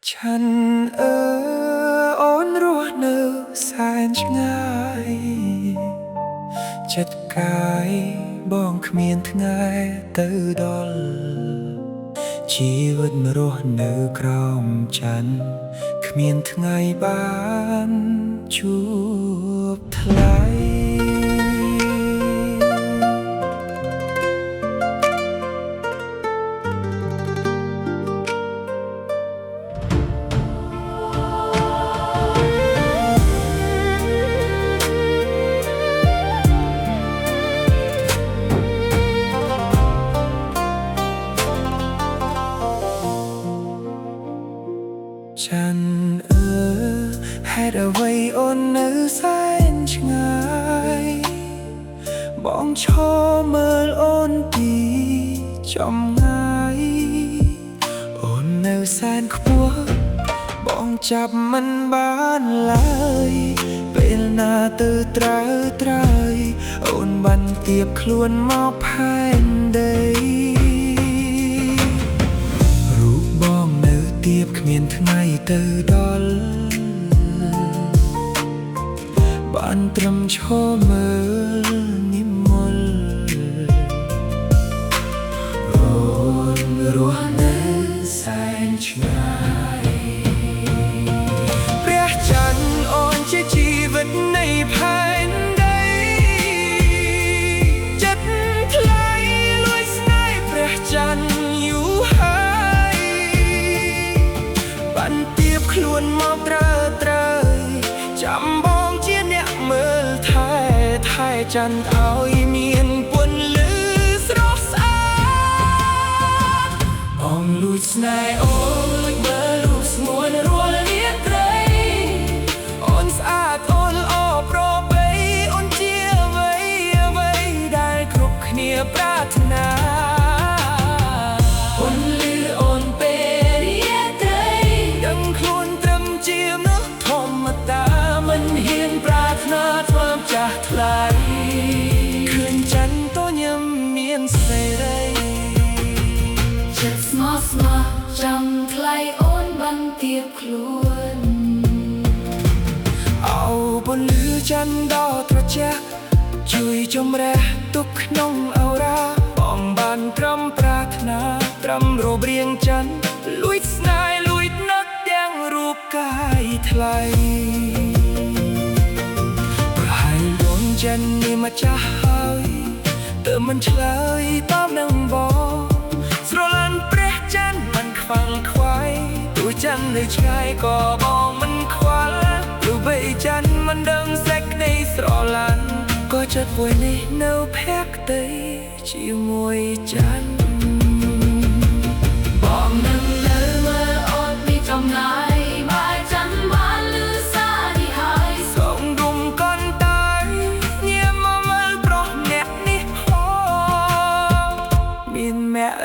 ฉันអូនរស់នៅសែនឆ្ងាយចិត្តកាយបងគ្មានថ្ងៃទៅដល់ជីវិតរស់នៅក្រោមច័ន្ទគ្មានថ្ងៃបានជួបថ្លៃฉันហេតុអ្វីអូននៅសែនឆ្ងាយបងឈរមើលអូនពីចម្ងាយអូននៅសែនខ្ពស់បងចាប់មិនបានឡើយពេលណាទៅត្រូវអូនបានទៀបខ្លួនមកផែនដីទៀបគ្មានថ្ងៃទៅដល់បានត្រឹមឈរមើលនិមលអូនរស់នៅសែនឆ្ងាយព្រះច័ន្ទអូនជាជីវិតនៃផែនដីចិត្តថ្លៃលួយស្នេហ៍ព្រះច័ន្ទខ្លួនមកត្រូវចាំបងជាអ្នកមើលថែច័ន្ទឲ្យមានពន្លឺស្រស់ស្អាតបងលួចស្នេហ៍អូនលួចមើលរូបស្ងួនរាល់រាត្រីអូនស្អាតអូនល្អប្របីអូនជាអ្វីដែលគ្រប់គ្នាប្រាថ្នាថ្លៃឃើញច័ន្ទតញឹមមានសេរីចិត្តស្មោះចាំថ្លៃអូនបានទៀបខ្លួនអោពន្លឺច័ន្ទដ៏ត្រជាក់ជួយជំរះទុកក្នុងអរ៉ាបងបានត្រឹមប្រាថ្នាត្រឹមរូបរាងច័ន្ទលួចស្នេហ៍លួចនឹកទាំងរូបកាយថ្លៃចិននេះមកចាស់ហើយទើបមិនឆ្លើយតបនឹងបងស្រឡាញ់ព្រះច័ន្ទមិនខ្វល់ខ្វាយទោះច័ន្ទនៅឆ្ងាយក៏បងមិនខ្វល់ទោះបីច័ន្ទមិនដឹងសេចក្តីស្រឡាញ់ក៏ចិត្តមួយនេះនៅភក្តីជាមួយច័ន្ទបងនឹងនៅមើលអូនពីចំណាយ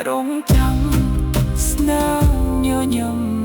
រងចាំស្នាមញញឹម